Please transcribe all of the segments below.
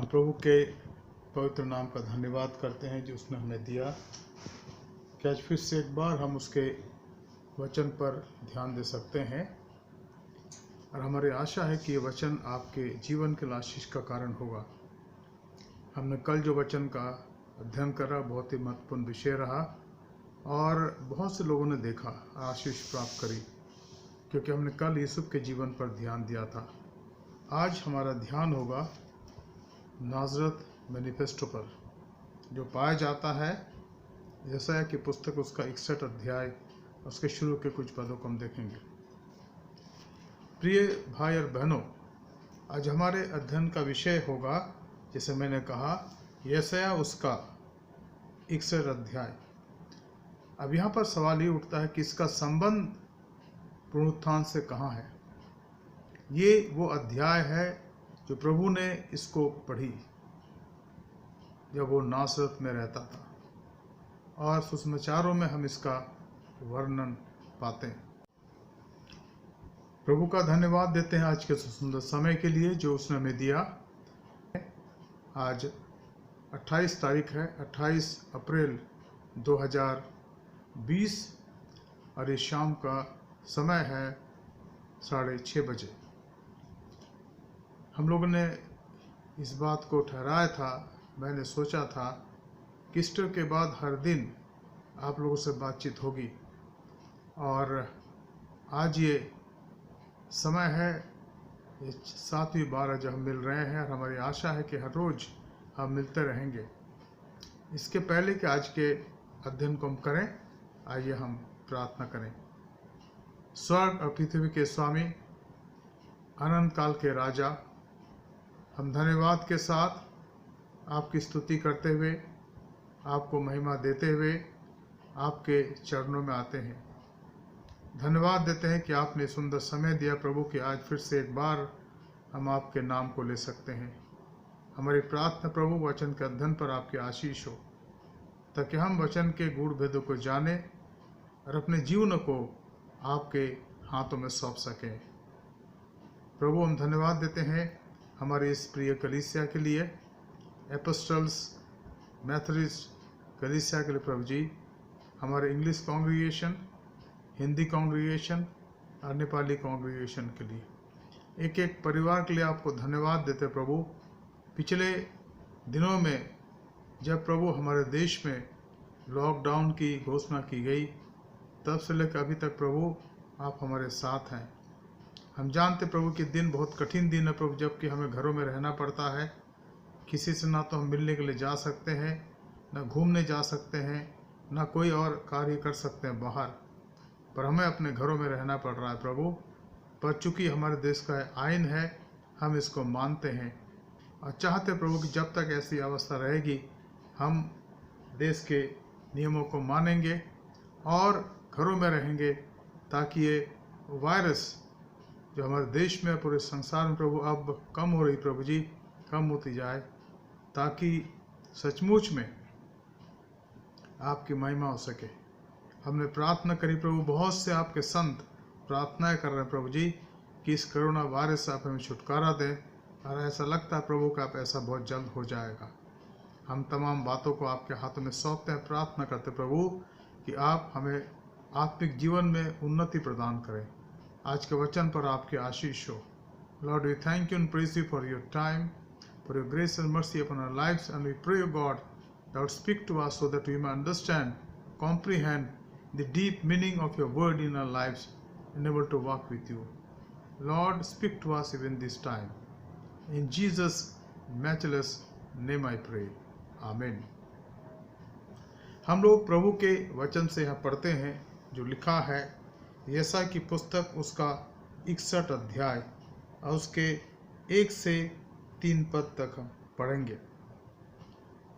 प्रभु के पवित्र नाम का धन्यवाद करते हैं जो उसने हमें दिया कि आज फिर से एक बार हम उसके वचन पर ध्यान दे सकते हैं। और हमारी आशा है कि ये वचन आपके जीवन के लिए आशीष का कारण होगा। हमने कल जो वचन का अध्ययन करा बहुत ही महत्वपूर्ण विषय रहा और बहुत से लोगों ने देखा, आशीष प्राप्त करी, क्योंकि हमने कल यूसुफ के जीवन पर ध्यान दिया था। आज हमारा ध्यान होगा नाज़रत मैनिफेस्टो पर, जो पाया जाता है यशायाह की पुस्तक उसका 61 अध्याय, उसके शुरू के कुछ पदों को हम देखेंगे। प्रिय भाई और बहनों, आज हमारे अध्ययन का विषय होगा, जैसे मैंने कहा, यशायाह उसका 61 अध्याय। अब यहाँ पर सवाल ये उठता है कि इसका संबंध पुनरुत्थान से कहाँ है। ये वो अध्याय है जो प्रभु ने इसको पढ़ी जब वो नासरत में रहता था, और सुसमाचारों में हम इसका वर्णन पाते हैं। प्रभु का धन्यवाद देते हैं आज के सुंदर समय के लिए जो उसने हमें दिया। आज 28 तारीख है, 28 अप्रैल 2020, और इस शाम का समय है 6:30 बजे। हम लोगों ने इस बात को ठहराया था, मैंने सोचा था कि ईस्टर के बाद हर दिन आप लोगों से बातचीत होगी, और आज ये समय है, ये 7वीं बार जब हम मिल रहे हैं, और हमारी आशा है कि हर रोज़ हम मिलते रहेंगे। इसके पहले कि आज के अध्ययन को हम करें, आइए हम प्रार्थना करें। स्वर्ग और पृथ्वी के स्वामी, अनंत काल के राजा, हम धन्यवाद के साथ आपकी स्तुति करते हुए, आपको महिमा देते हुए आपके चरणों में आते हैं। धन्यवाद देते हैं कि आपने सुंदर समय दिया प्रभु, कि आज फिर से एक बार हम आपके नाम को ले सकते हैं। हमारी प्रार्थना प्रभु, वचन के अध्ययन पर आपकी आशीष हो, ताकि हम वचन के गूढ़ भेदों को जाने और अपने जीवन को आपके हाथों में सौंप सकें। प्रभु, हम धन्यवाद देते हैं हमारे इस प्रिय कलीसिया के लिए, एपोस्टल्स मेथोडिस्ट कलीसिया के लिए प्रभु जी, हमारे इंग्लिश कांग्रीगेशन, हिंदी कांग्रीगेशन और नेपाली कांग्रीगेशन के लिए, एक एक परिवार के लिए आपको धन्यवाद देते प्रभु। पिछले दिनों में जब प्रभु हमारे देश में लॉकडाउन की घोषणा की गई, तब से लेकर अभी तक प्रभु आप हमारे साथ हैं। हम जानते प्रभु कि दिन बहुत कठिन दिन है प्रभु, जबकि हमें घरों में रहना पड़ता है। किसी से ना तो हम मिलने के लिए जा सकते हैं, ना घूमने जा सकते हैं, ना कोई और कार्य कर सकते हैं बाहर, पर हमें अपने घरों में रहना पड़ रहा है प्रभु। पर चूंकि हमारे देश का आइन है, हम इसको मानते हैं और चाहते प्रभु कि जब तक ऐसी अवस्था रहेगी, हम देश के नियमों को मानेंगे और घरों में रहेंगे, ताकि ये वायरस जो हमारे देश में, पूरे संसार में प्रभु अब कम हो रही प्रभु जी, कम होती जाए, ताकि सचमुच में आपकी महिमा हो सके। हमने प्रार्थना करी प्रभु, बहुत से आपके संत प्रार्थनाएं कर रहे हैं प्रभु जी कि इस कोरोना वायरस से आप हमें छुटकारा दें, और ऐसा लगता है प्रभु का आप ऐसा बहुत जल्द हो जाएगा। हम तमाम बातों को आपके हाथों में सौंपते हैं, प्रार्थना करते प्रभु कि आप हमें आत्मिक जीवन में उन्नति प्रदान करें। आज के वचन पर आपकी आशीष हो। Lord, we thank you and praise you for your time, for your grace and mercy upon our lives, and we pray you God that speak to us so that we may understand, comprehend the deep meaning of your word in our lives and able to walk with you. Lord, speak to us even this time. In Jesus' matchless name I pray. Amen. हम लोग प्रभु के वचन से यहाँ पढ़ते हैं जो लिखा है यशायाह की पुस्तक उसका 61 अध्याय, और उसके 1 से 3 पद तक हम पढ़ेंगे।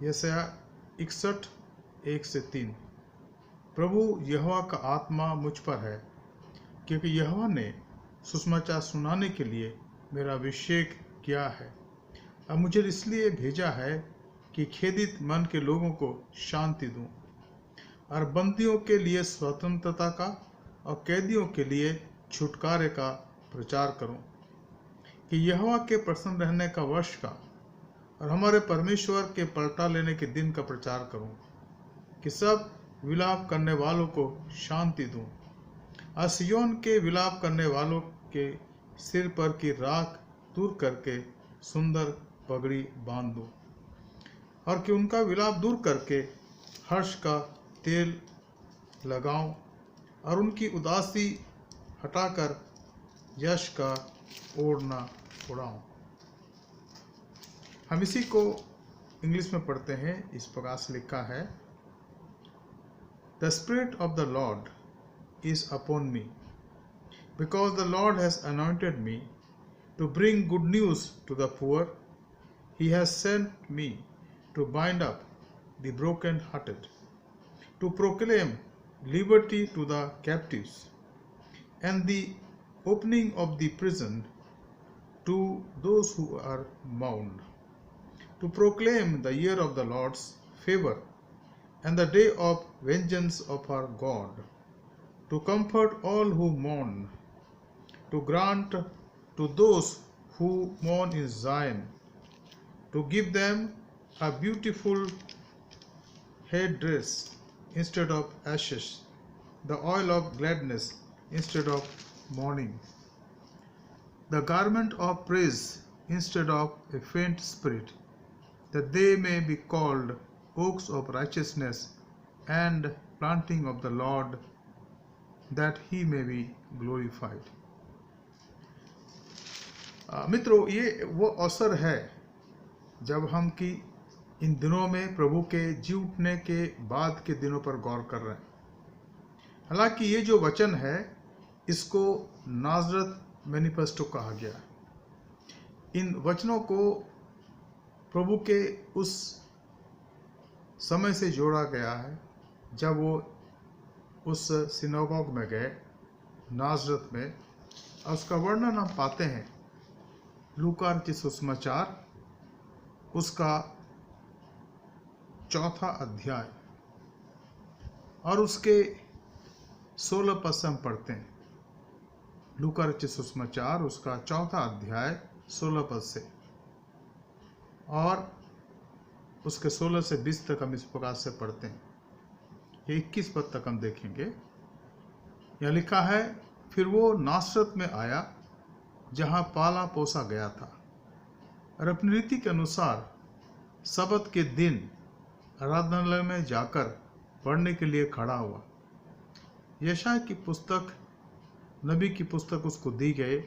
यशायाह 61 1 से 3। प्रभु यहोवा का आत्मा मुझ पर है, क्योंकि यहोवा ने सुसमाचार सुनाने के लिए मेरा अभिषेक किया है, और मुझे इसलिए भेजा है कि खेदित मन के लोगों को शांति दूं, और बंदियों के लिए स्वतंत्रता का और कैदियों के लिए छुटकारे का प्रचार करूं, कि यहोवा के प्रसन्न रहने का वर्ष का और हमारे परमेश्वर के पलटा लेने के दिन का प्रचार करूं, कि सब विलाप करने वालों को शांति दूं, और सिय्योन के विलाप करने वालों के सिर पर की राख दूर करके सुंदर पगड़ी बांध दूं, और कि उनका विलाप दूर करके हर्ष का तेल लगाऊं, और उनकी उदासी हटाकर यश का ओढ़ना उड़ाऊं। हम इसी को इंग्लिश में पढ़ते हैं। इस प्रकार से लिखा है, the spirit of the Lord is upon me, because the Lord has anointed me to bring good news to the poor. He has sent me to bind up the broken hearted, to proclaim liberty to the captives, and the opening of the prison to those who are bound, to proclaim the year of the Lord's favor and the day of vengeance of our God, to comfort all who mourn, to grant to those who mourn in Zion, to give them a beautiful headdress instead of ashes, the oil of gladness instead of mourning, the garment of praise instead of a faint spirit, that they may be called oaks of righteousness and planting of the Lord, that he may be glorified. मित्रों, ये वो अवसर है जब हम की इन दिनों में प्रभु के जी उठने के बाद के दिनों पर गौर कर रहे हैं। हालांकि ये जो वचन है इसको नाज़रत मैनिफेस्टो कहा गया है। इन वचनों को प्रभु के उस समय से जोड़ा गया है जब वो उस सिनागोग में गए नाज़रत में, और उसका वर्णन हम पाते हैं लूका रचित सुसमाचार उसका 4 अध्याय और उसके 16 पद से हम पढ़ते हैं। लूका रचित सुसमाचार उसका 4 अध्याय 16 पद से और उसके 16 से 20 तक हम इस प्रकार से पढ़ते हैं। ये 21 पद तक हम देखेंगे। यह लिखा है, फिर वो नासरत में आया जहाँ पाला पोसा गया था, और अपनी रीति के अनुसार सबत के दिन आराधनालय में जाकर पढ़ने के लिए खड़ा हुआ। यशायाह की पुस्तक, नबी की पुस्तक उसको दी गई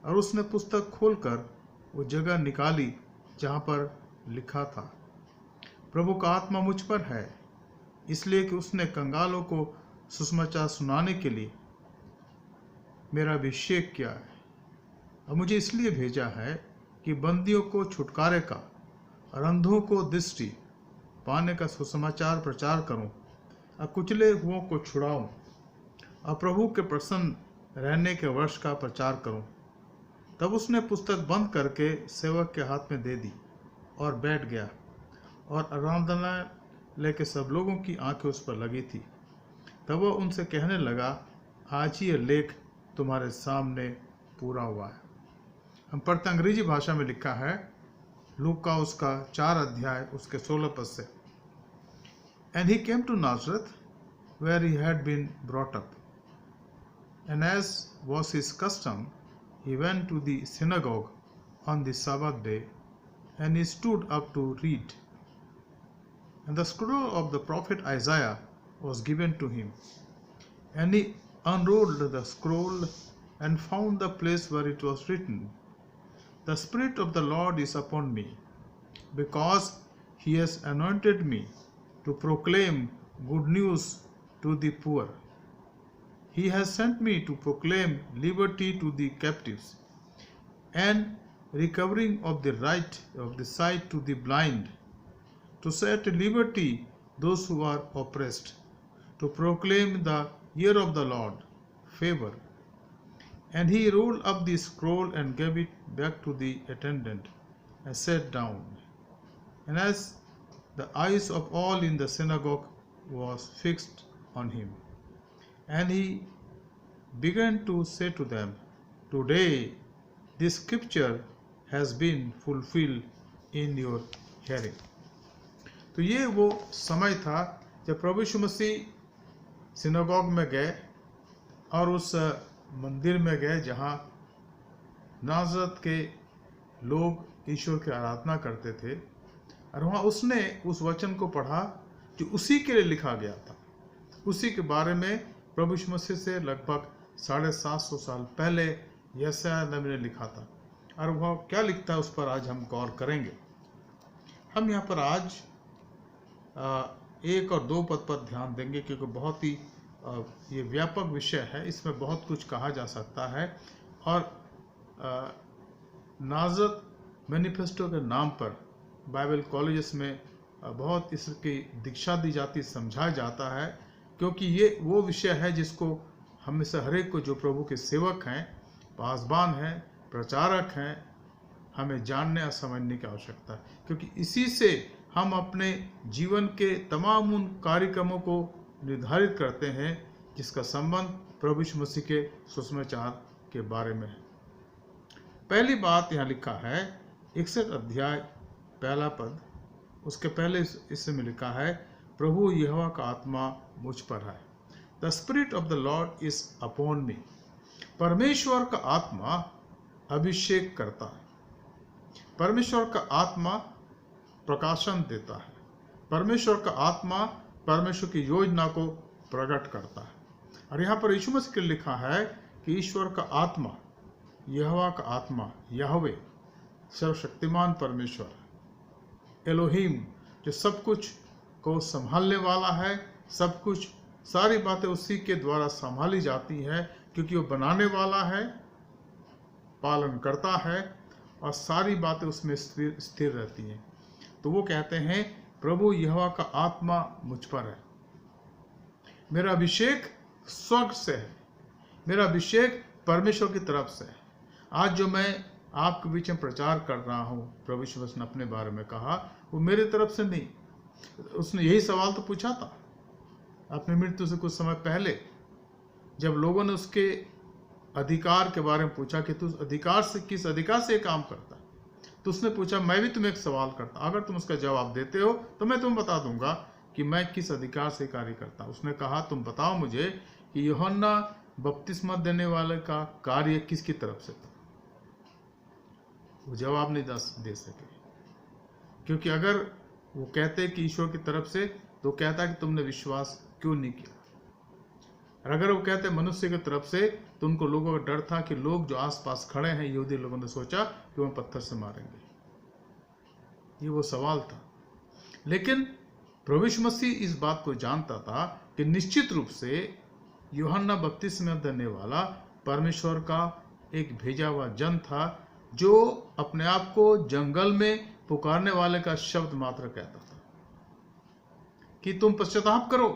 और उसने पुस्तक खोलकर वो जगह निकाली जहाँ पर लिखा था, प्रभु का आत्मा मुझ पर है, इसलिए कि उसने कंगालों को सुसमाचार सुनाने के लिए मेरा अभिषेक किया है, और मुझे इसलिए भेजा है कि बंदियों को छुटकारे का और अंधों को दृष्टि पाने का सुसमाचार प्रचार करूं, और कुचले हुओं को छुड़ाऊं, और प्रभु के प्रसन्न रहने के वर्ष का प्रचार करूं। तब उसने पुस्तक बंद करके सेवक के हाथ में दे दी और बैठ गया, और आराधनालय के सब लोगों की आंखें उस पर लगी थी। तब वह उनसे कहने लगा, आज ही यह लेख तुम्हारे सामने पूरा हुआ है। हम पढ़ते अंग्रेजी भाषा में लिखा है, लूका उसका 4 अध्याय उसके 16 पद से। And he came to Nazareth, where he had been brought up. And as was his custom, he went to the synagogue on the Sabbath day, and he stood up to read. And the scroll of the prophet Isaiah was given to him. And he unrolled the scroll and found the place where it was written, The Spirit of the Lord is upon me, because he has anointed me to proclaim good news to the poor. He has sent me to proclaim liberty to the captives, and recovering of the right of the sight to the blind, to set at liberty those who are oppressed, to proclaim the year of the Lord favor. And he rolled up the scroll and gave it back to the attendant and sat down. And as the eyes of all in the synagogue was fixed on him, and he began to say to them, Today this scripture has been fulfilled in your hearing. तो ये वो समय था जब प्रभु यीशु मसीह synagogue में गए और उस मंदिर में गए जहाँ नाज़रत के लोग ईश्वर की आराधना करते थे, और वहाँ उसने उस वचन को पढ़ा जो उसी के लिए लिखा गया था। उसी के बारे में प्रभु यीशु मसीह से लगभग 750 साल पहले यशायाह नबी ने लिखा था, और वह क्या लिखता है उस पर आज हम गौर करेंगे। हम यहाँ पर आज 1 और 2 पद पर ध्यान देंगे, क्योंकि बहुत ही ये व्यापक विषय है, इसमें बहुत कुछ कहा जा सकता है। और नाज़रत मैनिफेस्टो के नाम पर बाइबल कॉलेजेस में बहुत इसकी दीक्षा दी जाती, समझाया जाता है, क्योंकि ये वो विषय है जिसको हम में से हर एक को, जो प्रभु के सेवक हैं, पासबान हैं, प्रचारक हैं, हमें जानने और समझने की आवश्यकता है, क्योंकि इसी से हम अपने जीवन के तमाम उन कार्यक्रमों को निर्धारित करते हैं जिसका संबंध प्रभु यीशु मसीह के सुसमाचार के बारे में है। पहली बात यहाँ लिखा है 61 अध्याय 1 पद, उसके पहले इसमें लिखा है, प्रभु यहोवा का आत्मा मुझ पर है। The spirit of the Lord is upon मी। परमेश्वर का आत्मा अभिषेक करता है। परमेश्वर का आत्मा प्रकाशन देता है। परमेश्वर का आत्मा परमेश्वर की योजना को प्रकट करता है। और यहाँ पर यीशु मसीह के लिखा है कि ईश्वर का आत्मा, यहोवा का आत्मा, यहोवे सर्वशक्तिमान परमेश्वर, एलोहिम, जो सब कुछ को संभालने वाला है, सब कुछ, सारी बातें उसी के द्वारा संभाली जाती है, क्योंकि वो बनाने वाला है, पालन करता है, और सारी बातें उसमें स्थिर रहती हैं। तो वो कहते हैं, प्रभु यहोवा का आत्मा मुझ पर है। मेरा अभिषेक स्वर्ग से है, मेरा अभिषेक परमेश्वर की तरफ से है। आज जो मैं आपके बीच में प्रचार कर रहा हूँ, प्रभु यीशु मसीह ने अपने बारे में कहा, वो मेरी तरफ से नहीं। उसने यही सवाल तो पूछा था अपनी मृत्यु से कुछ समय पहले, जब लोगों ने उसके अधिकार के बारे में पूछा कि तू अधिकार से, किस अधिकार से ये काम करता है, तो उसने पूछा, मैं भी तुम्हें एक सवाल करता, अगर तुम उसका जवाब देते हो तो मैं तुम्हें बता दूंगा कि मैं किस अधिकार से कार्य करता हूँ। उसने कहा, तुम बताओ मुझे कि यूहन्ना बपतिस्मा देने वाले का कार्य किसकी तरफ से था। वो जवाब नहीं दे सके, क्योंकि अगर वो कहते कि ईश्वर की तरफ से, तो कहता कि तुमने विश्वास क्यों नहीं किया। और अगर वो कहते मनुष्य की तरफ से, तो उनको लोगों का डर था कि लोग जो आसपास खड़े हैं, यहूदी लोगों ने सोचा कि वो पत्थर से मारेंगे। ये वो सवाल था। लेकिन प्रभु यीशु मसीह इस बात को जानता था कि निश्चित रूप से यूहन्ना बपतिस्मा देने वाला परमेश्वर का एक भेजा हुआ जन था, जो अपने आप को जंगल में पुकारने वाले का शब्द मात्र कहता था कि तुम पश्चाताप करो,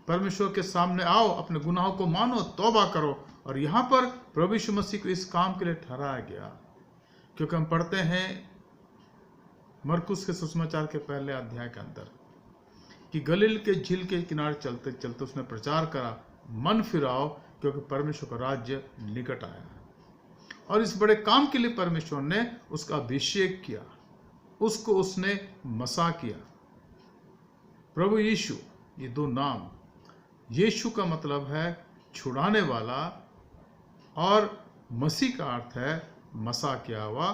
परमेश्वर के सामने आओ, अपने गुनाहों को मानो, तौबा करो। और यहाँ पर प्रभु यीशु मसीह को इस काम के लिए ठहराया गया, क्योंकि हम पढ़ते हैं मरकुस के सुसमाचार के पहले अध्याय के अंदर कि गलील के झील के किनारे चलते चलते उसने प्रचार करा, मन फिराओ, क्योंकि परमेश्वर का राज्य निकट आया। और इस बड़े काम के लिए परमेश्वर ने उसका अभिषेक किया, उसको उसने मसा किया। प्रभु यीशु, ये दो नाम, यीशु का मतलब है छुड़ाने वाला, और मसीह का अर्थ है मसा किया हुआ,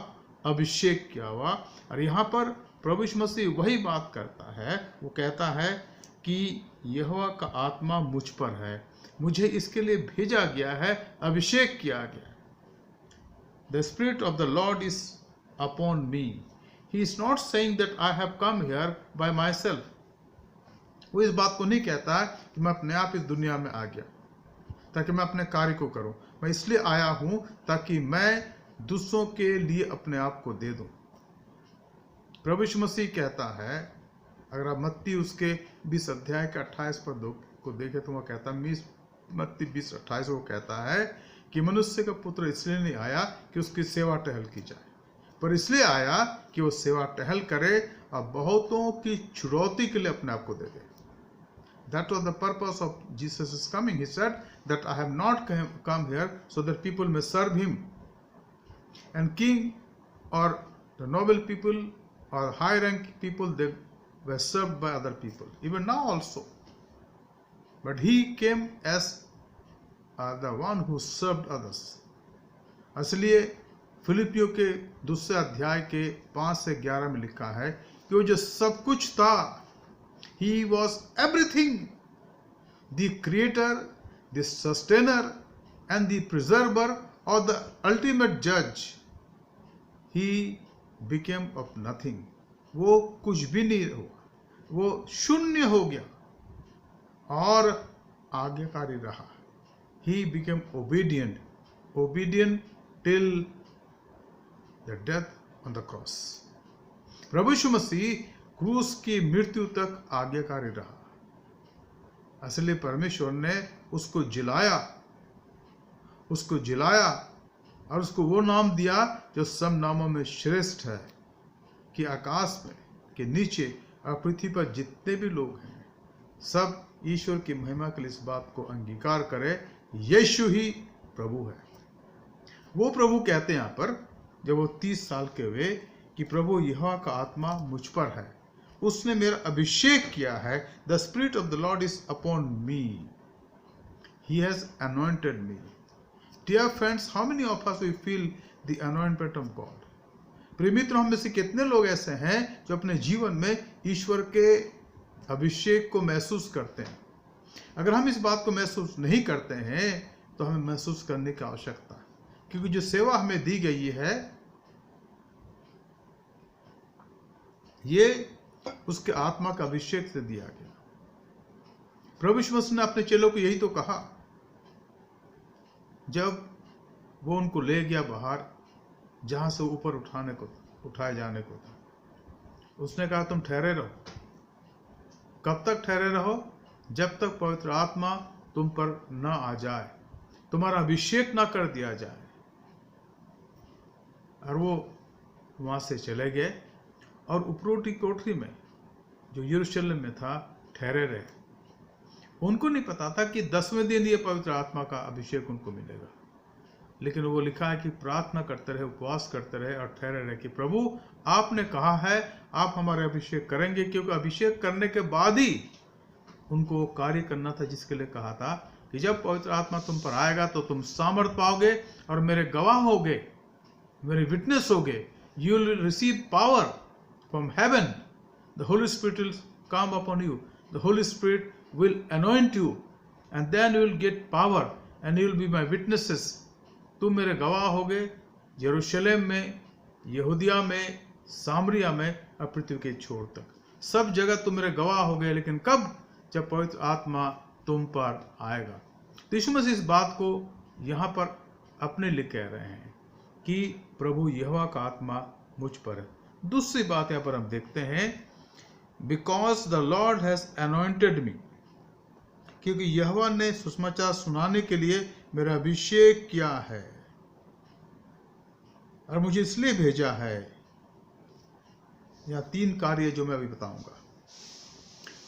अभिषेक किया हुआ। और यहाँ पर प्रभु यीशु मसीह वही बात करता है, वो कहता है कि यहोवा का आत्मा मुझ पर है, मुझे इसके लिए भेजा गया है, अभिषेक किया गया। The Spirit of the Lord is upon me. He is not saying that I have come here by myself. वो इस बात को नहीं कहता है कि मैं अपने आप इस दुनिया में आ गया ताकि मैं अपने कार्य को करूं। मैं इसलिए आया हूं ताकि मैं दूसरों के लिए अपने आप को दे दूं। प्रभु यीशु मसीह कहता है, अगर आप मत्ती उसके 20 अध्याय के 28 पद को देखें तो वह कहता है, मत्ती 20:28 को कहता है कि मनुष्य का पुत्र इसलिए नहीं आया कि उसकी सेवा टहल की जाए, पर इसलिए आया कि वो सेवा टहल करे और बहुतों की छुड़ौती के लिए अपने आप को दे दे। That was the purpose of Jesus' coming. He said that I have not come here so that people may serve him. And king or The noble people or high rank people, they were served by other people, even now also. But he came as the one who served others. इसलिए फिलिपियों के दूसरे अध्याय के 5 से 11 में लिखा है कि वो जो सब कुछ था, he was everything, the creator, the sustainer and the preserver or the ultimate judge. He became of nothing. वो कुछ भी नहीं हुआ, वो शून्य हो गया और आज्ञाकारी रहा. He became obedient till the death on the cross. प्रभु यीशु मसीह क्रूस की मृत्यु तक आज्ञाकारी रहा. असली परमेश्वर ने उसको जिलाया और उसको वो नाम दिया जो सब नामों में श्रेष्ठ है, कि आकाश में के नीचे और पृथ्वी पर जितने भी लोग हैं सब ईश्वर की महिमा के लिए इस बात को अंगीकार करे, यीशु ही प्रभु है. वो प्रभु कहते हैं यहाँ पर जब वो 30 साल के हुए कि प्रभु यहोवा का आत्मा मुझ पर है, उसने मेरा अभिषेक किया है. The spirit of the Lord is upon me, he has anointed me. Dear friends, how many of us we feel the anointment of God? प्रिय मित्रों, हम में से कितने लोग ऐसे हैं जो अपने जीवन में ईश्वर के अभिषेक को महसूस करते हैं? अगर हम इस बात को महसूस नहीं करते हैं तो हमें महसूस करने की आवश्यकता है, क्योंकि जो सेवा हमें दी गई है ये उसके आत्मा का अभिषेक से दिया गया. प्रभु यीशु मसीह ने अपने चेलों को यही तो कहा जब वो उनको ले गया बाहर जहां से ऊपर उठाए जाने को था. उसने कहा तुम ठहरे रहो. कब तक ठहरे रहो? जब तक पवित्र आत्मा तुम पर न आ जाए, तुम्हारा अभिषेक न कर दिया जाए. और वो वहां से चले गए और उपरोटी कोठरी में जो यरूशलेम में था ठहरे रहे. उनको नहीं पता था कि 10वें दिन ये पवित्र आत्मा का अभिषेक उनको मिलेगा, लेकिन वो लिखा है कि प्रार्थना करते रहे, उपवास करते रहे और ठहरे रहे कि प्रभु आपने कहा है आप हमारे अभिषेक करेंगे, क्योंकि अभिषेक करने के बाद ही उनको वो कार्य करना था जिसके लिए कहा था कि जब पवित्र आत्मा तुम पर आएगा तो तुम सामर्थ पाओगे और मेरे गवाह होगे, मेरे विटनेस होगे. You will receive power from heaven. The Holi spirit will come upon you. The Holi spirit will anoint you and then you will get power and you will be my witnesses. तुम मेरे गवाह होगे यरूशलेम में, यहूदिया में, सामरिया में और पृथ्वी के छोर तक. सब जगह तुम मेरे गवाह होगे. लेकिन कब? जब पवित्र आत्मा तुम पर आएगा. तो यीशु मसीह इस बात को यहाँ पर अपने लिए कह रहे हैं कि प्रभु यहोवा का आत्मा मुझ पर है. दूसरी बात यहाँ पर हम देखते हैं, because the Lord has anointed me, क्योंकि यहोवा ने सुसमाचार सुनाने के लिए मेरा अभिषेक किया है और मुझे इसलिए भेजा है. यहाँ 3 कार्य जो मैं अभी बताऊंगा.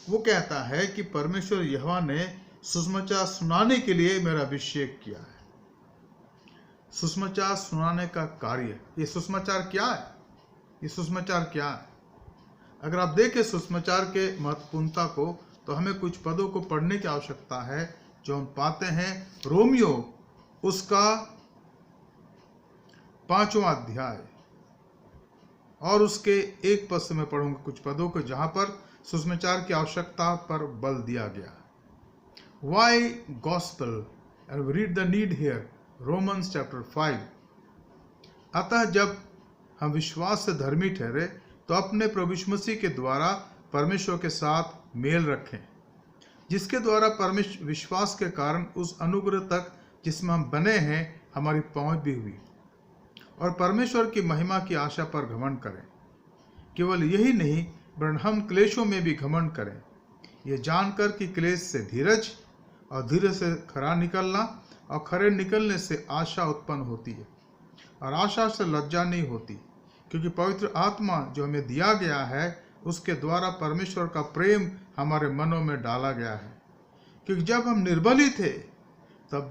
वो कहता है कि परमेश्वर यहोवा ने सुसमाचार सुनाने के लिए मेरा अभिषेक किया है. सुसमाचार सुनाने का कार्य, ये सुसमाचार क्या है? ये सुसमाचार क्या है? अगर आप देखें सुसमाचार के महत्वपूर्णता को तो हमें कुछ पदों को पढ़ने की आवश्यकता है जो हम पाते हैं रोमियो उसका 5वां अध्याय और उसके 1 पद से मैं पढ़ूंगा कुछ पदों को जहां पर सुसमाचार की आवश्यकता पर बल दिया गया. Why gospel? And we read the need here, Romans chapter 5. अतः जब हम विश्वास से धर्मी ठहरे तो अपने प्रभु यीशु मसीह के द्वारा परमेश्वर के साथ मेल रखें, जिसके द्वारा परमेश्वर विश्वास के कारण उस अनुग्रह तक जिसमें हम बने हैं हमारी पहुंच भी हुई, और परमेश्वर की महिमा की आशा पर घमंड करें. केवल यही नहीं वरन हम क्लेशों में भी घमंड करें, ये जानकर कि क्लेश से धीरज और धीरज से खरा निकलना और खरे निकलने से आशा उत्पन्न होती है, और आशा से लज्जा नहीं होती, क्योंकि पवित्र आत्मा जो हमें दिया गया है उसके द्वारा परमेश्वर का प्रेम हमारे मनों में डाला गया है. क्योंकि जब हम निर्बल ही थे तब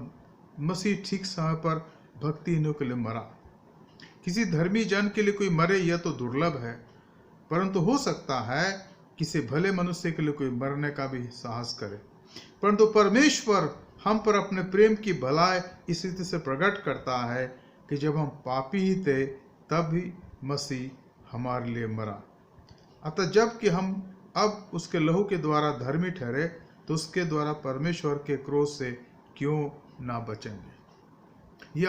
मसीह ठीक समय पर भक्तिहीनों के लिए मरा. किसी धर्मी जन के लिए कोई मरे यह तो दुर्लभ है, परंतु हो सकता है किसी भले मनुष्य के लिए कोई मरने का भी साहस करे। परंतु परमेश्वर हम पर अपने प्रेम की भलाई इस रीति से प्रकट करता है कि जब हम पापी ही थे तब भी मसीह हमारे लिए मरा। अतः जब कि हम अब उसके लहू के द्वारा धर्मी ठहरे तो उसके द्वारा परमेश्वर के क्रोध से क्यों ना बचेंगे। ये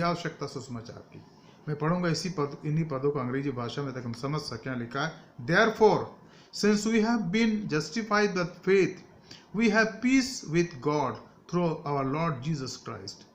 आवश्यकता सुसमाचार की। मैं पढ़ूंगा इन्हीं पदों को अंग्रेजी भाषा में तक हम समझ सकें। लिखा है, Therefore, since we have been justified by faith, we have peace with God through our Lord Jesus Christ.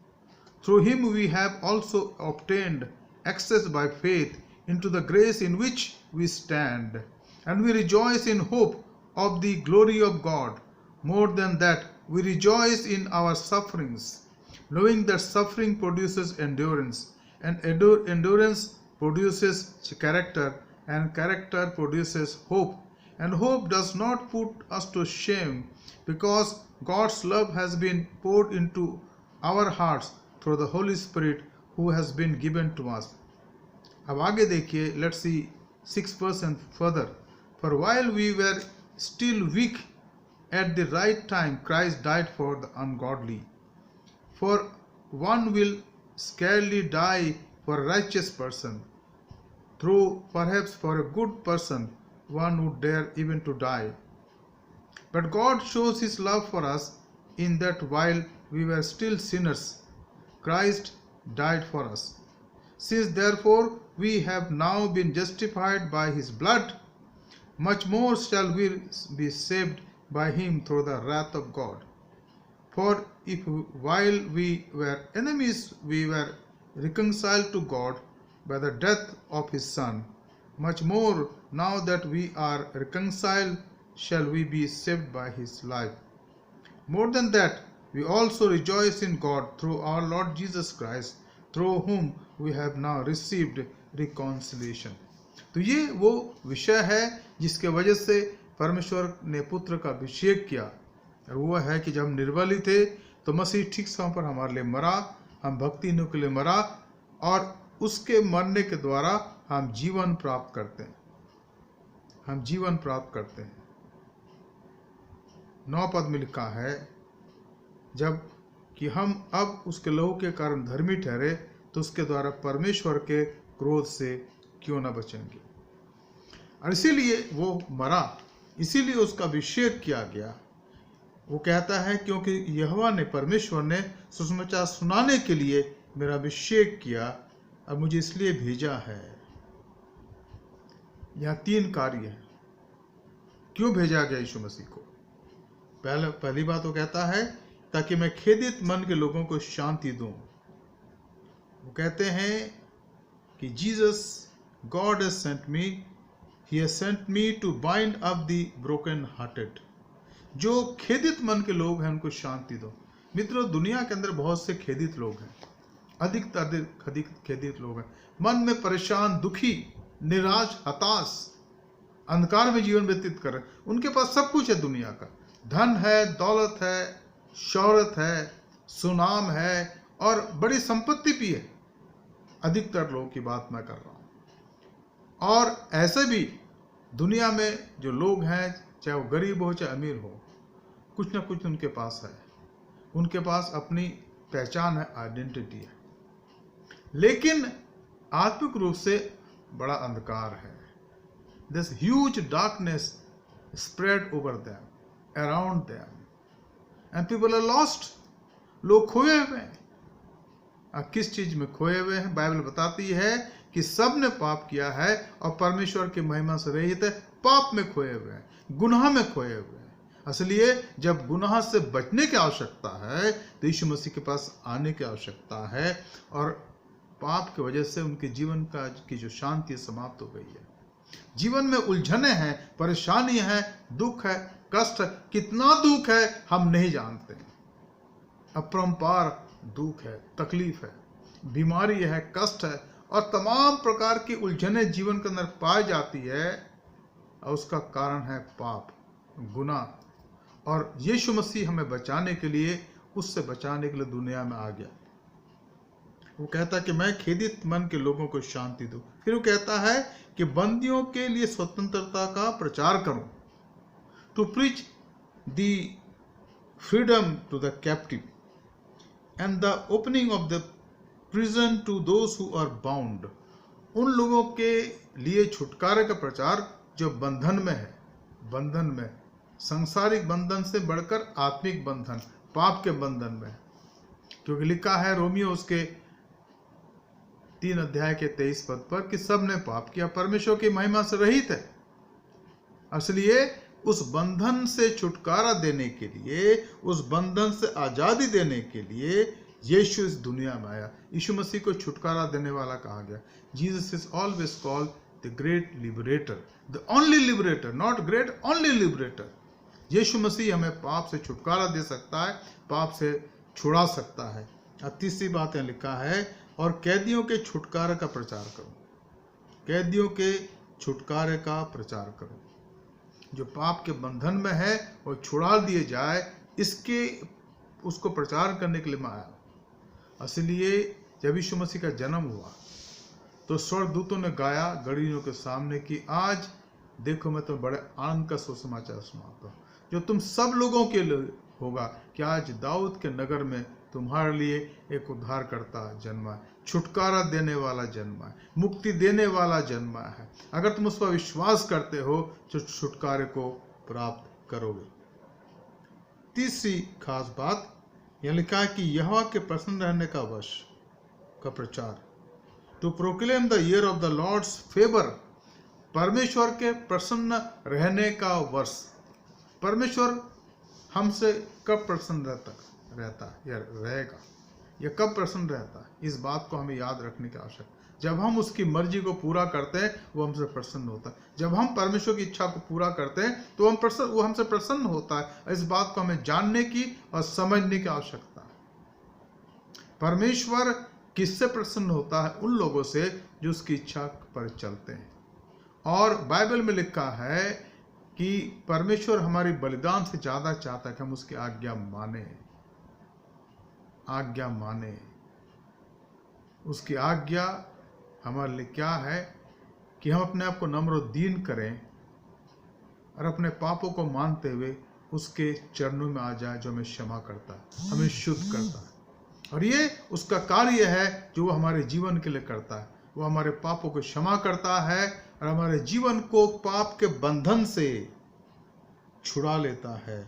Through him we have also obtained access by faith into the grace in which we stand, and we rejoice in hope of the glory of God. More than that, we rejoice in our sufferings, knowing that suffering produces endurance, and endurance produces character, and character produces hope. And hope does not put us to shame, because God's love has been poured into our hearts through the Holy Spirit who has been given to us. अब आगे देखिए, let's see 6% further. For while we were still weak, at the right time Christ died for the ungodly. For one will scarcely die for a righteous person, though perhaps for a good person one would dare even to die. But God shows his love for us in that while we were still sinners, Christ died for us. Since therefore we have now been justified by his blood, much more shall we be saved by him through the wrath of God. For if while we were enemies we were reconciled to God by the death of his Son, much more now that we are reconciled shall we be saved by his life. More than that, we also rejoice in God through our Lord Jesus Christ, through whom we have now received reconciliation. तो ये वो विषय है जिसके वजह से परमेश्वर ने पुत्र का अभिषेक किया, और वो है कि जब हम निर्बल ही थे तो मसीह ठीक समय पर हमारे लिए मरा, हम भक्तिहीनों के लिए मरा, और उसके मरने के द्वारा हम जीवन प्राप्त करते हैं। हम जीवन प्राप्त करते हैं। 9 पद में लिखा है, जब कि हम अब उसके लहू के कारण धर्मी ठहरे तो उसके द्वारा परमेश्वर के क्रोध से क्यों न बचेंगे। और इसीलिए वो मरा, इसीलिए उसका अभिषेक किया गया। वो कहता है क्योंकि यहोवा ने, परमेश्वर ने सुसमाचार सुनाने के लिए मेरा अभिषेक किया और मुझे इसलिए भेजा है। यहाँ 3 कार्य है। क्यों भेजा गया यीशु मसीह को? पहली बात वो कहता है ताकि मैं खेदित मन के लोगों को शांति दूं। वो कहते हैं कि Jesus, God has sent me, he has sent me to bind up the broken hearted. जो खेदित मन के लोग हैं उनको शांति दो। मित्रों, दुनिया के अंदर बहुत से खेदित लोग हैं, अधिक खेदित लोग हैं, मन में परेशान, दुखी, निराश, हताश, अंधकार में जीवन व्यतीत कर रहे हैं। उनके पास सब कुछ है दुनिया का, धन है, दौलत है, शौहरत है, सुनाम है और बड़ी संपत्ति भी है। अधिकतर लोगों की बात मैं कर रहा हूं। और ऐसे भी दुनिया में जो लोग हैं, चाहे वो गरीब हो चाहे अमीर हो, कुछ ना कुछ उनके पास है। उनके पास अपनी पहचान है, आइडेंटिटी है, लेकिन आत्मिक रूप से बड़ा अंधकार है। This huge darkness spread over them, around them, and people are lost. लोग खोए हुए हैं। अब किस चीज में खोए हुए हैं? बाइबल बताती है कि सब ने पाप किया है और परमेश्वर की महिमा से रहित है, पाप में खोए हुए हैं, गुनाह में खोए हुए हैं। इसलिए जब गुनाह से बचने की आवश्यकता है तो यीशु मसीह के पास आने की आवश्यकता है, और पाप की वजह से उनके जीवन की जो शांति समाप्त हो गई है। जीवन में उलझने हैं, परेशानी है, दुख है, कष्ट है। कितना दुख है हम नहीं जानते। अपरंपार दुख है, तकलीफ है, बीमारी है, कष्ट है और तमाम प्रकार की उलझने जीवन के अंदर पाई जाती है, और उसका कारण है पाप, गुनाह। और यीशु मसीह हमें बचाने के लिए, उससे बचाने के लिए दुनिया में आ गया। वो कहता है कि मैं खेदित मन के लोगों को शांति दूं। फिर वो कहता है कि बंदियों के लिए स्वतंत्रता का प्रचार करूं, to preach the freedom to the captive and the opening of the prison to those who are bound. उन लोगों के लिए छुटकारे का प्रचार जो बंधन में है, बंधन में, सांसारिक बंधन से बढ़कर आत्मिक बंधन, पाप के बंधन में। क्योंकि लिखा है रोमियो उसके 3 अध्याय के 23 पद पर कि सब ने पाप किया, परमेश्वर की महिमा से रहित है। इसलिए उस बंधन से छुटकारा देने के लिए, उस बंधन से आजादी देने के लिए यीशु इस दुनिया में आया। यीशु मसीह को छुटकारा देने वाला कहा गया। Jesus is always called the great liberator, the only liberator, not great, only liberator. यीशु मसीह हमें पाप से छुटकारा दे सकता है, पाप से छुड़ा सकता है। और तीसरी बात है लिखा है, और कैदियों के छुटकारे का प्रचार करो, कैदियों के छुटकारे का प्रचार करो। जो पाप के बंधन में है वो छुड़ा दिए जाए, इसके उसको प्रचार करने के लिए मैं आया। इसलिए जब यीशु मसीह का जन्म हुआ तो स्वर्गदूतों ने गाया गड़ियों के सामने कि आज देखो मैं तो बड़े आनंद का सुसमाचार सुनाता हूँ, जो तुम सब लोगों के लिए होगा कि आज दाऊद के नगर में तुम्हारे लिए एक उद्धारकर्ता जन्मा है, छुटकारा देने वाला जन्मा है, मुक्ति देने वाला जन्मा है। अगर तुम उस पर विश्वास करते हो तो छुटकारे को प्राप्त करोगे। तीसरी खास बात यह लिखा है कि यहोवा के प्रसन्न रहने का वर्ष का प्रचार, to proclaim the year of the Lord's favour. परमेश्वर के प्रसन्न रहने का वर्ष। परमेश्वर हमसे कब प्रसन्न रहता है या रहेगा, या कब प्रसन्न रहता है, इस बात को हमें याद रखने की आवश्यकता है। जब हम उसकी मर्जी को पूरा करते हैं वो हमसे प्रसन्न होता है। जब हम परमेश्वर की इच्छा को पूरा करते हैं तो वो हमसे प्रसन्न होता है। इस बात को हमें जानने की और समझने की आवश्यकता है। परमेश्वर किससे प्रसन्न होता है? उन लोगों से जो उसकी इच्छा पर चलते हैं। और बाइबल में लिखा है कि परमेश्वर हमारी बलिदान से ज्यादा चाहता है कि हम उसकी आज्ञा माने, आज्ञा माने। उसकी आज्ञा हमारे लिए क्या है कि हम अपने आप को नम्र और दीन करें और अपने पापों को मानते हुए उसके चरणों में आ जाए, जो हमें क्षमा करता है, हमें शुद्ध करता है। और ये उसका कार्य है जो वो हमारे जीवन के लिए करता है। वो हमारे पापों को क्षमा करता है और हमारे जीवन को पाप के बंधन से छुड़ा लेता है।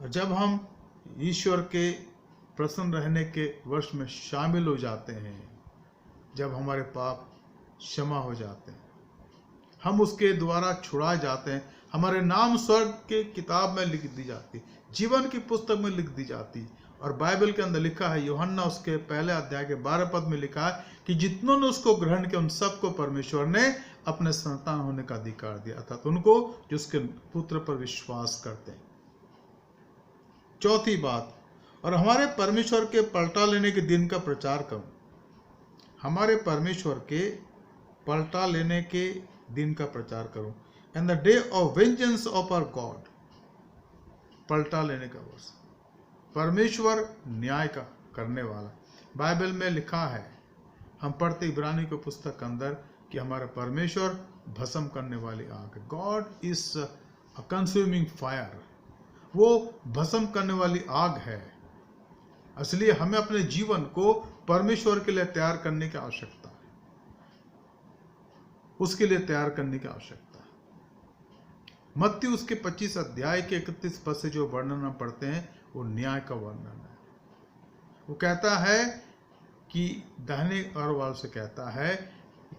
और जब हम ईश्वर के प्रसन्न रहने के वर्ष में शामिल हो जाते हैं, जब हमारे पाप क्षमा हो जाते हैं, हम उसके द्वारा छुड़ाए जाते हैं, हमारे नाम स्वर्ग के किताब में लिख दी जाती, जीवन की पुस्तक में लिख दी जाती। और बाइबल के अंदर लिखा है, यूहन्ना उसके पहले अध्याय के 12 पद में लिखा है कि जितनों ने उसको ग्रहण किया उन सबको परमेश्वर ने अपने संतान होने का अधिकार दिया, अर्थात उनको जो उसके पुत्र पर विश्वास करते हैं। चौथी बात, और हमारे परमेश्वर के पलटा लेने के दिन का प्रचार करूं। हमारे परमेश्वर के पलटा लेने के दिन का प्रचार करूं। And the day of vengeance of our God. पलटा लेने का वर्ष, परमेश्वर न्याय का करने वाला। बाइबल में लिखा है, हम पढ़ते इब्रानी की पुस्तक के अंदर कि हमारा परमेश्वर भस्म करने वाली आग है। God is a consuming fire. वो भस्म करने वाली आग है। इसलिए हमें अपने जीवन को परमेश्वर के लिए तैयार करने की आवश्यकता है, उसके लिए तैयार करने की आवश्यकता है। मत्ती उसके 25 अध्याय के 31 पद से जो वर्णन हम पढ़ते हैं वो न्याय का वर्णन है। वो कहता है कि दाहिने और वाल से कहता है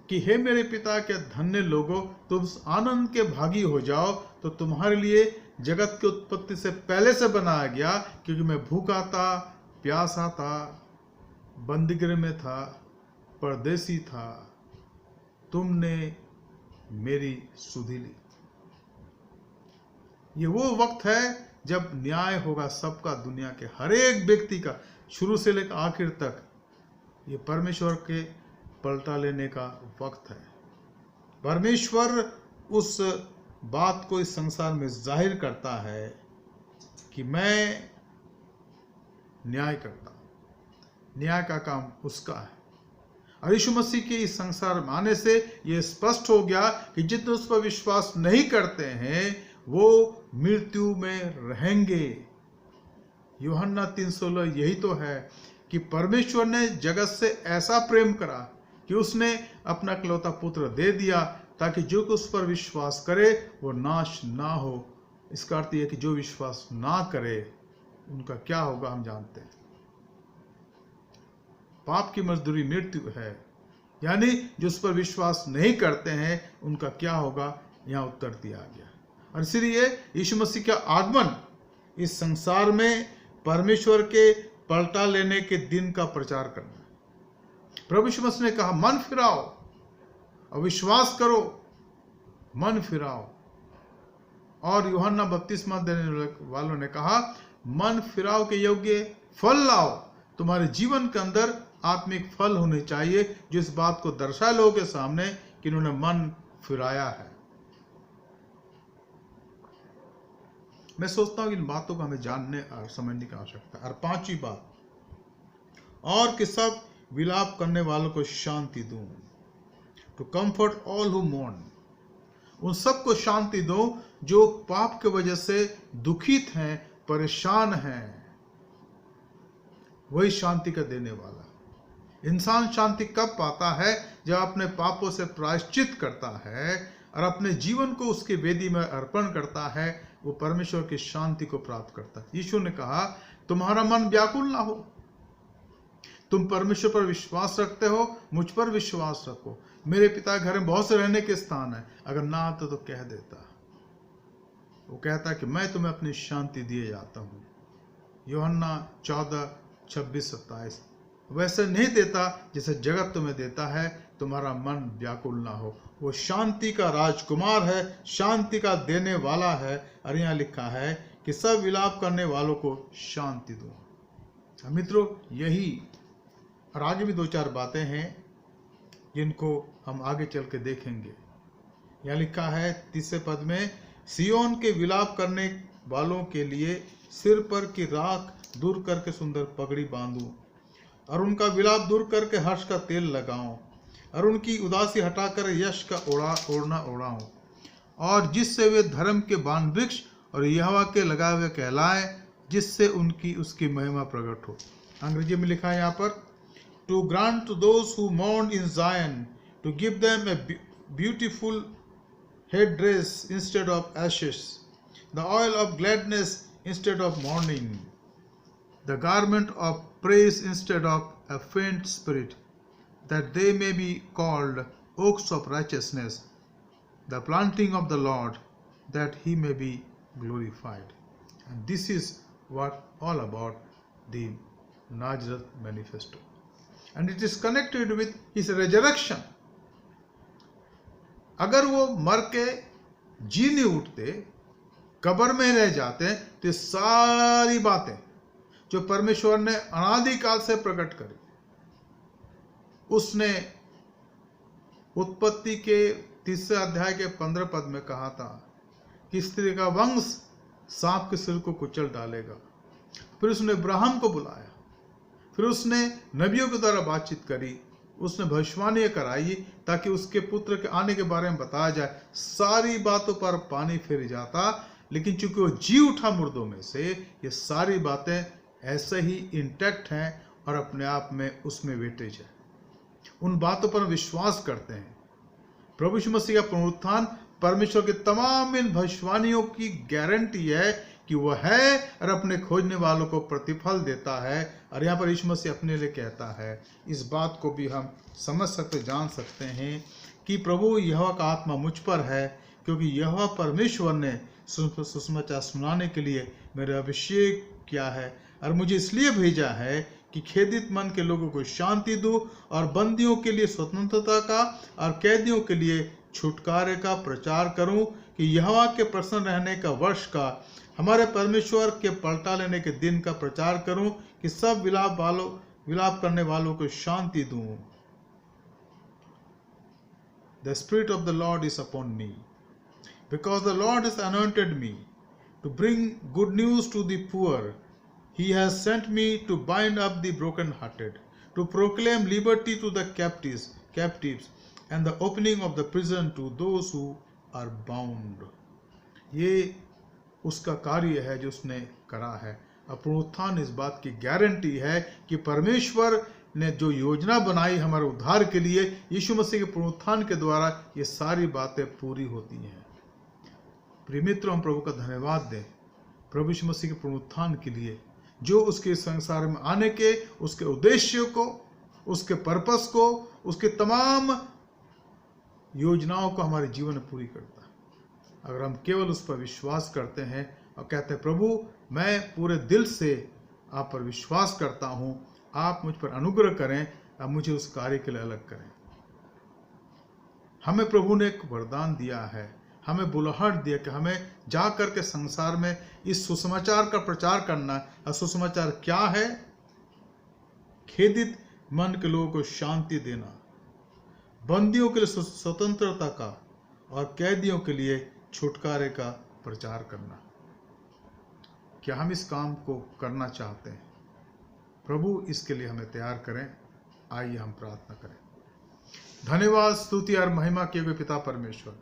कि हे मेरे पिता के धन्य लोगों, तुम आनंद के भागी हो जाओ, तो तुम्हारे लिए जगत की उत्पत्ति से पहले से बनाया गया, क्योंकि मैं भूखा था, प्यासा था, बंदीगृह में था, परदेसी था, तुमने मेरी सुधि ली। ये वो वक्त है जब न्याय होगा सबका, दुनिया के हर एक व्यक्ति का, शुरू से लेकर आखिर तक। ये परमेश्वर के पलटा लेने का वक्त है। परमेश्वर उस बात को इस संसार में जाहिर करता है कि मैं न्याय करता हूं, न्याय का काम उसका है। और यीशु मसीह के इस संसार में आने से यह स्पष्ट हो गया कि जितने उस पर विश्वास नहीं करते हैं वो मृत्यु में रहेंगे। यूहन्ना 3:16 यही तो है कि परमेश्वर ने जगत से ऐसा प्रेम करा कि उसने अपना इकलौता पुत्र दे दिया ताकि जो उस पर विश्वास करे वो नाश ना हो। इसका अर्थ यह कि जो विश्वास ना करे उनका क्या होगा हम जानते हैं। पाप की मजदूरी मृत्यु है, यानी जो उस पर विश्वास नहीं करते हैं उनका क्या होगा, यहाँ उत्तर दिया गया। और इसलिए यीशु मसीह का आगमन इस संसार में परमेश्वर के पलटा लेने के दिन का प्रचार करना है। प्रभु यीशु मसीह ने कहा मन फिराओ और विश्वास करो, मन फिराओ। और यूहन्ना बपतिस्मा देने वालों ने कहा मन फिराओ के योग्य फल लाओ। तुम्हारे जीवन के अंदर आत्मिक फल होने चाहिए जो इस बात को दर्शाए लोगों के सामने कि इन्होंने मन फिराया है। मैं सोचता हूं कि इन बातों को हमें जानने और समझने की आवश्यकता है। और पांचवी बात, और कि सब विलाप करने वालों को शांति दूं, टू कंफर्ट ऑल हु मोर्न। उन सबको शांति दो जो पाप के वजह से दुखित हैं, परेशान हैं। वही शांति का देने वाला। इंसान शांति कब पाता है? जब अपने पापों से प्रायश्चित करता है और अपने जीवन को उसकी वेदी में अर्पण करता है, वो परमेश्वर की शांति को प्राप्त करता है। यीशु ने कहा तुम्हारा मन व्याकुल ना हो, तुम परमेश्वर पर विश्वास रखते हो, मुझ पर विश्वास रखो। मेरे पिता के घर में बहुत से रहने के स्थान है, अगर ना आते तो कह देता। वो कहता कि मैं तुम्हें अपनी शांति दिए जाता हूँ। यूहन्ना 14:26-27। वैसे नहीं देता जैसे जगत तुम्हें देता है, तुम्हारा मन व्याकुल ना हो। वो शांति का राजकुमार है, शांति का देने वाला है। और यहाँ लिखा है कि सब विलाप करने वालों को शांति दो। मित्रों, यही और आगे भी 2-4 बातें हैं जिनको हम आगे चल के देखेंगे। यहाँ लिखा है 30 पद में, सियोन के विलाप करने वालों के लिए सिर पर की राख दूर करके सुंदर पगड़ी बांधूं और उनका विलाप दूर करके हर्ष का तेल लगाऊं और उनकी उदासी हटाकर यश का ओढ़ना ओढ़ाऊं, और जिससे वे धर्म के बाण वृक्ष और यहोवा के लगाए हुए कहलाए, जिससे उसकी महिमा प्रकट हो। अंग्रेजी में लिखा है यहाँ पर, to grant to those who mourn in Zion, to give them a beautiful head dress instead of ashes, the oil of gladness instead of mourning, the garment of praise instead of a faint spirit, that they may be called oaks of righteousness, the planting of the Lord, that he may be glorified. And this is what all about the Nazareth Manifesto. And it is connected with his resurrection. अगर वो मर के जी नहीं उठते, कब्र में रह जाते, तो सारी बातें जो परमेश्वर ने अनादिकाल से प्रकट करी, उसने उत्पत्ति के 3 अध्याय के 15 पद में कहा था कि स्त्री का वंश सांप के सिर को कुचल डालेगा। फिर उसने अब्राहम को बुलाया, फिर उसने नबियों के द्वारा बातचीत करी, उसने भविष्यवाणी कराई ताकि उसके पुत्र के आने के बारे में बताया जाए। सारी बातों पर पानी फेर जाता, लेकिन चूंकि वो जी उठा मुर्दों में से, ये सारी बातें ऐसे ही इंटैक्ट हैं और अपने आप में उसमें वेटेज है। उन बातों पर विश्वास करते हैं। प्रभु यीशु मसीह का पुनरुत्थान परमेश्वर के तमाम इन भविष्यवाणियों की गारंटी है कि वह है और अपने खोजने वालों को प्रतिफल देता है। और यहाँ पर यीशु मसीह अपने लिए कहता है, इस बात को भी हम समझ सकते, जान सकते हैं कि प्रभु यहोवा का आत्मा मुझ पर है, क्योंकि यहोवा परमेश्वर ने सुसमाचार सुनाने के लिए मेरा अभिषेक किया है और मुझे इसलिए भेजा है कि खेदित मन के लोगों को शांति दूं और बंदियों के लिए स्वतंत्रता का और कैदियों के लिए छुटकारे का प्रचार करूं, कि यहोवा के प्रसन्न रहने का वर्ष का, हमारे परमेश्वर के पलटा लेने के दिन का प्रचार करूं, कि सब विलाप करने वालों को शांति दूं। The Spirit of the Lord is upon me, because the Lord has anointed me to bring good news to the poor. He has sent me to bind up the brokenhearted, to proclaim liberty to the captives and the opening of the prison to those who are bound. ये उसका कार्य है जो उसने करा है। और पुनरुत्थान इस बात की गारंटी है कि परमेश्वर ने जो योजना बनाई हमारे उद्धार के लिए, यीशु मसीह के पुनरुत्थान के द्वारा ये सारी बातें पूरी होती हैं। प्रिय मित्रों, हम प्रभु का धन्यवाद दें प्रभु यीशु मसीह के पुनरुत्थान के लिए, जो उसके संसार में आने के, उसके उद्देश्य को, उसके पर्पस को, उसके तमाम योजनाओं को हमारे जीवन में पूरी करता है। अगर हम केवल उस पर विश्वास करते हैं और कहते हैं प्रभु मैं पूरे दिल से आप पर विश्वास करता हूँ, आप मुझ पर अनुग्रह करें और मुझे उस कार्य के लिए अलग करें। हमें प्रभु ने एक वरदान दिया है, हमें बुलाहट दिया कि हमें जा करके संसार में इस सुसमाचार का प्रचार करना। और सुसमाचार क्या है? खेदित मन के लोगों को शांति देना, बंदियों के लिए स्वतंत्रता का और कैदियों के लिए छुटकारे का प्रचार करना। क्या हम इस काम को करना चाहते हैं? प्रभु इसके लिए हमें तैयार करें। आइए हम प्रार्थना करें। धन्यवाद, स्तुति और महिमा किए हुए पिता परमेश्वर,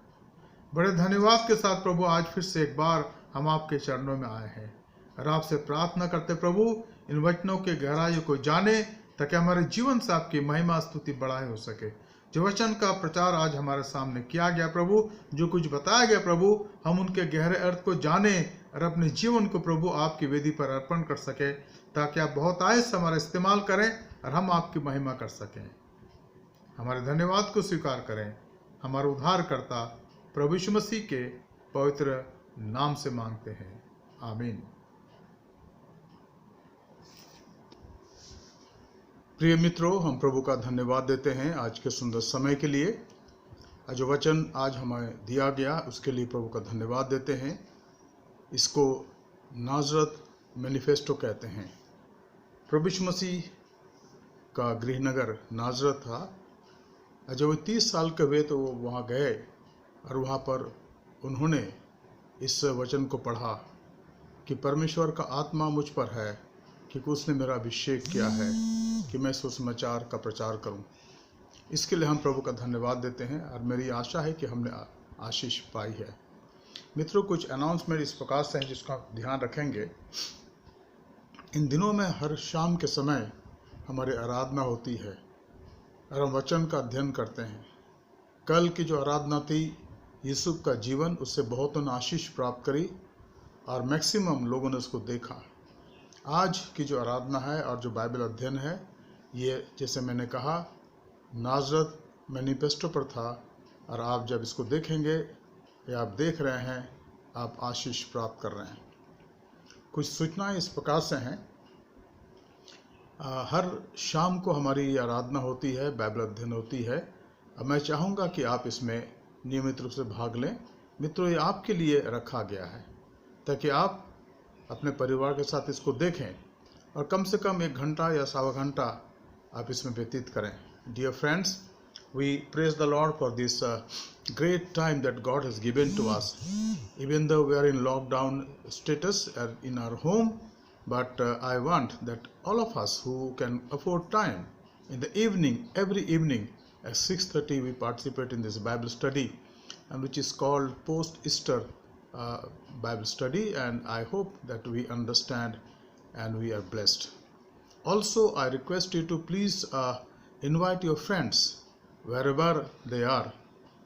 बड़े धन्यवाद के साथ प्रभु आज फिर से एक बार हम आपके चरणों में आए हैं और आपसे प्रार्थना करते प्रभु इन वचनों के गहराइयों को जाने, ताकि हमारे जीवन से आपकी महिमा स्तुति बढ़ाए हो सके। जो वचन का प्रचार आज हमारे सामने किया गया प्रभु, जो कुछ बताया गया प्रभु, हम उनके गहरे अर्थ को जाने और अपने जीवन को प्रभु आपकी वेदी पर अर्पण कर सके, ताकि आप बहुत आय से हमारा इस्तेमाल करें और हम आपकी महिमा कर सकें। हमारे धन्यवाद को स्वीकार करें। हमारे उद्धारकर्ता प्रभु यीशु मसीह के पवित्र नाम से मांगते हैं, आमीन। प्रिय मित्रों, हम प्रभु का धन्यवाद देते हैं आज के सुंदर समय के लिए। जो वचन आज हमें दिया गया उसके लिए प्रभु का धन्यवाद देते हैं। इसको नाजरत मैनिफेस्टो कहते हैं। प्रभु यीशु मसीह का गृहनगर नाजरत था। जब वो 30 साल के हुए तो वो वहाँ गए और वहाँ पर उन्होंने इस वचन को पढ़ा कि परमेश्वर का आत्मा मुझ पर है, क्योंकि उसने मेरा अभिषेक किया है कि मैं सुसमाचार का प्रचार करूं। इसके लिए हम प्रभु का धन्यवाद देते हैं और मेरी आशा है कि हमने आशीष पाई है। मित्रों, कुछ अनाउंसमेंट इस प्रकार से हैं जिसका ध्यान रखेंगे। इन दिनों में हर शाम के समय हमारी आराधना होती है और हम वचन का अध्ययन करते हैं। कल की जो आराधना थी, यूसुफ का जीवन, उससे बहुतों ने आशीष प्राप्त करी और मैक्सिमम लोगों ने उसको देखा। आज की जो आराधना है और जो बाइबल अध्ययन है, ये जैसे मैंने कहा नाजरत मैनिफेस्टो पर था, और आप जब इसको देखेंगे या आप देख रहे हैं, आप आशीष प्राप्त कर रहे हैं। कुछ सूचनाएं इस प्रकार से हैं। हर शाम को हमारी आराधना होती है, बाइबल अध्ययन होती है। अब मैं चाहूँगा कि आप इसमें नियमित रूप से भाग लें। मित्रों, ये आपके लिए रखा गया है ताकि आप अपने परिवार के साथ इसको देखें और कम से कम 1 घंटा या सवा घंटा आप इसमें व्यतीत करें। Dear friends, we praise the Lord for this great time that God has given to us, even though we are in lockdown status in our home. But I want that all of us who can afford time in the evening, every evening at 6:30 we participate in this Bible study, and which is called post-Easter Bible study, and I hope that we understand and we are blessed. Also, I request you to please invite your friends wherever they are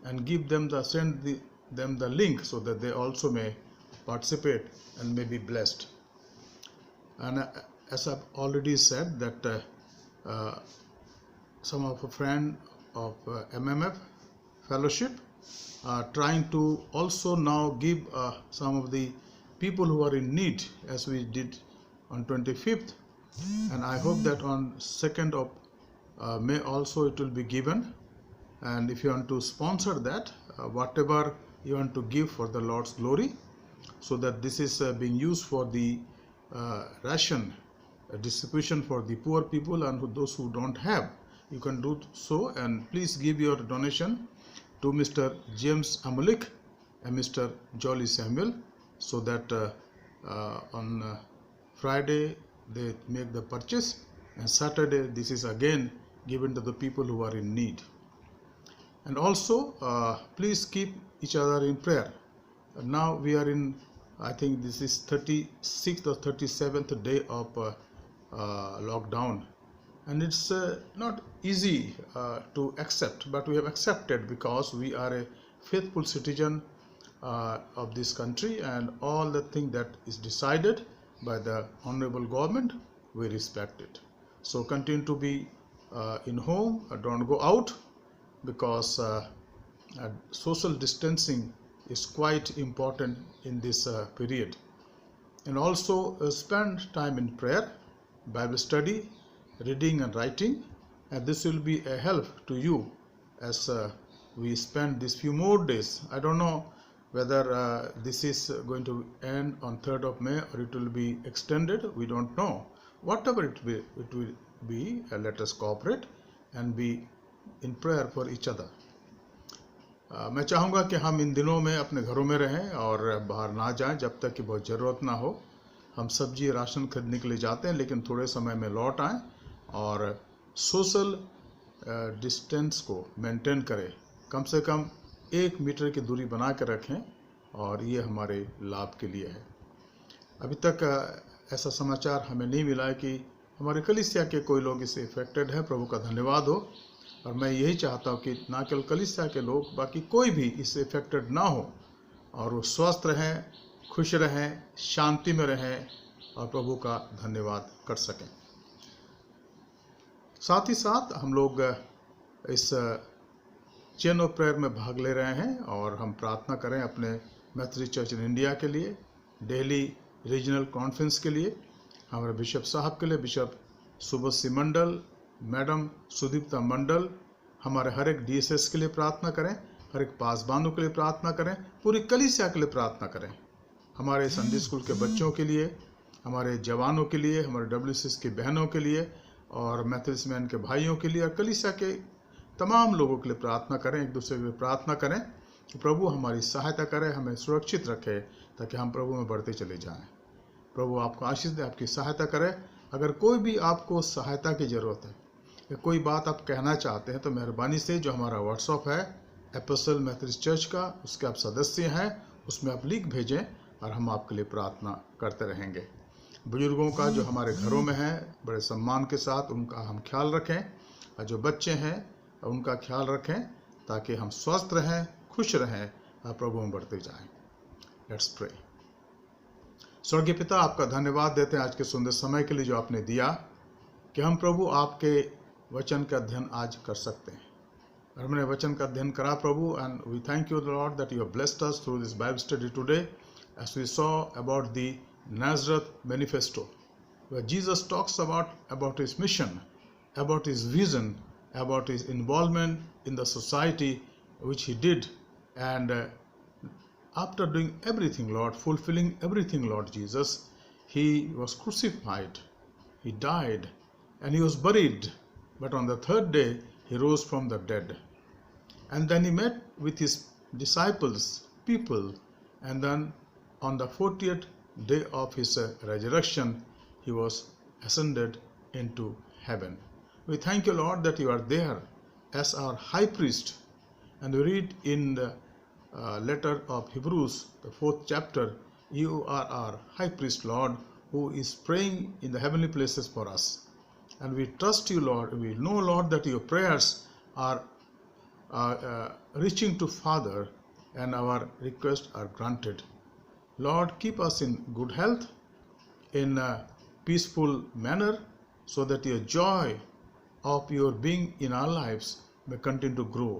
and give them send them the link so that they also may participate and may be blessed. And as I've already said that some of a friend of MMF fellowship are trying to also now give some of the people who are in need, as we did on 25th, and I hope that on 2nd of May also it will be given. And if you want to sponsor that, whatever you want to give for the Lord's glory, so that this is being used for the ration distribution for the poor people and those who don't have, you can do so. And please give your donation to Mr. James Amulik and Mr. Jolly Samuel, so that on Friday they make the purchase and Saturday this is again given to the people who are in need. And also please keep each other in prayer. Now we are in, I think this is 36th or 37th day of lockdown, and it's not easy to accept, but we have accepted because we are a faithful citizen of this country, and all the thing that is decided by the honorable government, we respect it. So continue to be in home, don't go out, because social distancing is quite important in this period. And also spend time in prayer, Bible study, reading and writing, and this will be a help to you as we spend these few more days. I don't know whether this is going to end on 3rd of May or it will be extended. We don't know. Whatever it will be, let us cooperate and be in prayer for each other. मैं चाहूँगा कि हम इन दिनों में अपने घरों में रहें और बाहर ना जाएं जब तक कि बहुत ज़रूरत ना हो. हम सब्जी राशन खरीदने के लिए जाते हैं, लेकिन थोड़े समय में लौट आएं और सोशल डिस्टेंस को मेंटेन करें. कम से कम 1 मीटर की दूरी बना कर रखें, और ये हमारे लाभ के लिए है. अभी तक ऐसा समाचार हमें नहीं मिला है कि हमारे कलीसिया के कोई लोग इससे इफेक्टेड है. प्रभु का धन्यवाद हो. और मैं यही चाहता हूँ कि ना केवल कलीसिया के लोग, बाकी कोई भी इससे इफेक्टेड ना हो, और वो स्वस्थ रहें, खुश रहें, शांति में रहें और प्रभु का धन्यवाद कर सकें. साथ ही साथ हम लोग इस चेन ऑफ प्रेयर में भाग ले रहे हैं, और हम प्रार्थना करें अपने मेथोडिस्ट चर्च इन इंडिया के लिए, दिल्ली रीजनल कॉन्फ्रेंस के लिए, हमारे बिशप साहब के लिए, बिशप सुबोध मंडल, मैडम सुदीप्ता मंडल, हमारे हर एक DSS के लिए प्रार्थना करें, हर एक पासबानों के लिए प्रार्थना करें, पूरी कलीसिया के लिए प्रार्थना करें, हमारे संडे स्कूल के बच्चों के लिए, हमारे जवानों के लिए, हमारे WCS की बहनों के लिए, और मेथोडिस्ट मैन के भाइयों के लिए, और कलीसिया के तमाम लोगों के लिए प्रार्थना करें. एक दूसरे के लिए प्रार्थना करें कि प्रभु हमारी सहायता करे, हमें सुरक्षित रखे, ताकि हम प्रभु में बढ़ते चले जाएं. प्रभु आपको आशीष दे, आपकी सहायता करे. अगर कोई भी आपको सहायता की ज़रूरत है या कोई बात आप कहना चाहते हैं, तो मेहरबानी से जो हमारा व्हाट्सअप है एपोस्टल मेथोडिस्ट चर्च का, उसके आप सदस्य हैं, उसमें आप लिख भेजें और हम आपके लिए प्रार्थना करते रहेंगे. बुजुर्गों का जो हमारे घरों में है, बड़े सम्मान के साथ उनका हम ख्याल रखें, और जो बच्चे हैं उनका ख्याल रखें, ताकि हम स्वस्थ रहें, खुश रहें और प्रभु में बढ़ते जाएं. Let's pray. स्वर्गीय पिता, आपका धन्यवाद देते हैं आज के सुंदर समय के लिए जो आपने दिया, कि हम प्रभु आपके वचन का अध्ययन आज कर सकते हैं. और हमने वचन का अध्ययन करा प्रभु, and we thank you Lord that you have blessed us through this Bible study today, as we saw about the Nazareth manifesto, where Jesus talks about his mission, about his vision, about his involvement in the society which he did, and after doing everything, Lord, fulfilling everything, Lord Jesus, he was crucified, he died, and he was buried, but on the 3rd day he rose from the dead. And then he met with his disciples, people, and then on the 40th day of his resurrection, he was ascended into heaven. We thank you, Lord, that you are there as our high priest. And we read in the letter of Hebrews, the 4th chapter, you are our high priest, Lord, who is praying in the heavenly places for us. And we trust you, Lord. We know, Lord, that your prayers are reaching to Father, and our requests are granted. Lord, keep us in good health, in a peaceful manner, so that your joy of your being in our lives may continue to grow.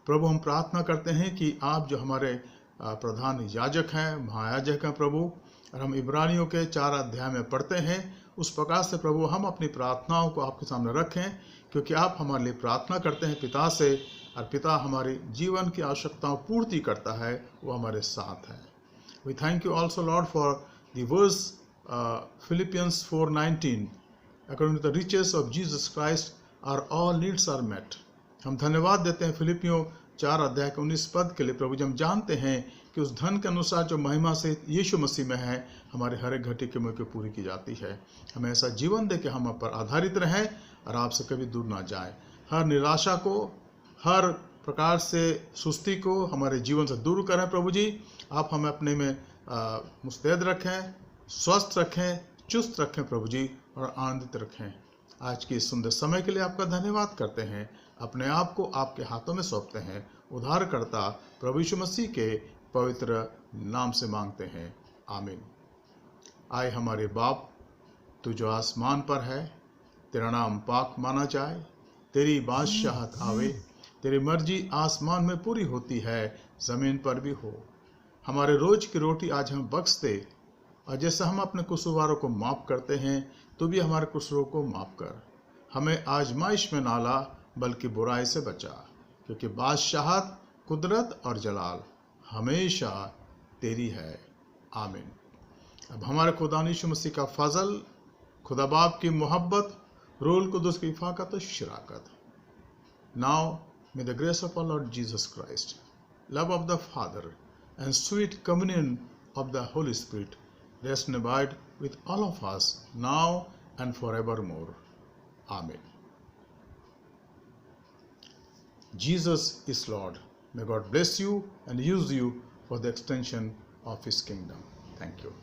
प्रभु, हम प्रार्थना करते हैं कि आप जो हमारे प्रधान याजक हैं, महायाजक हैं प्रभु, और हम इब्रानियों के 4 अध्याय में पढ़ते हैं, उस प्रकार से प्रभु हम अपनी प्रार्थनाओं को आपके सामने रखें, क्योंकि आप हमारे लिए प्रार्थना करते हैं पिता से, और पिता हमारी जीवन की आवश्यकताओं पूर्ति करता है, वो हमारे साथ है. We thank you also, Lord, for the verse Philippians 4:19. According to the riches of Jesus Christ, our all needs are met. हम धन्यवाद देते हैं फिलिपियों 4 अध्याय के 19 पद के लिए प्रभु. हम जानते हैं कि उस धन के अनुसार जो महिमा से यीशु मसीह में है हमारे हर एक घटी की मौके पूरी की जाती है। हमें ऐसा जीवन दे कि हम आप पर आधारित रहें और आपसे कभी दूर ना जाएं। हर निराशा को, हर प्रकार से सुस्ती को हमारे जीवन से दूर करें प्रभु जी। आप हमें अपने में मुस्तैद रखें, स्वस्थ रखें, चुस्त रखें प्रभु जी, और आनंदित रखें। आज के इस सुंदर समय के लिए आपका धन्यवाद करते हैं। अपने आप को आपके हाथों में सौंपते हैं। उद्धारकर्ता प्रभु यीशु मसीह के पवित्र नाम से मांगते हैं, आमीन। आए हमारे बाप, तू जो आसमान पर है, तेरा नाम पाक माना जाए, तेरी बादशाहत आवे, तेरी मर्जी आसमान में पूरी होती है, जमीन पर भी हो। हमारे रोज की रोटी आज हम बख्श दे, और जैसे हम अपने कसूरवारों को माफ करते हैं, तो भी हमारे कसूरों को माफ कर। हमें आजमाइश में ना ला, बल्कि बुराई से बचा, क्योंकि बादशाहत, कुदरत और जलाल हमेशा तेरी है, आमीन। अब हमारे खुदा यीशु मसीह का फजल, खुदा बाप की मोहब्बत, रूहुल कुद्दूस की इफ़ाक़त और शराकत, now may the grace of our Lord Jesus Christ, love of the Father, and sweet communion of the Holy Spirit rest and abide with all of us now and forevermore. Amen. Jesus is Lord. May God bless you and use you for the extension of His kingdom. Thank you.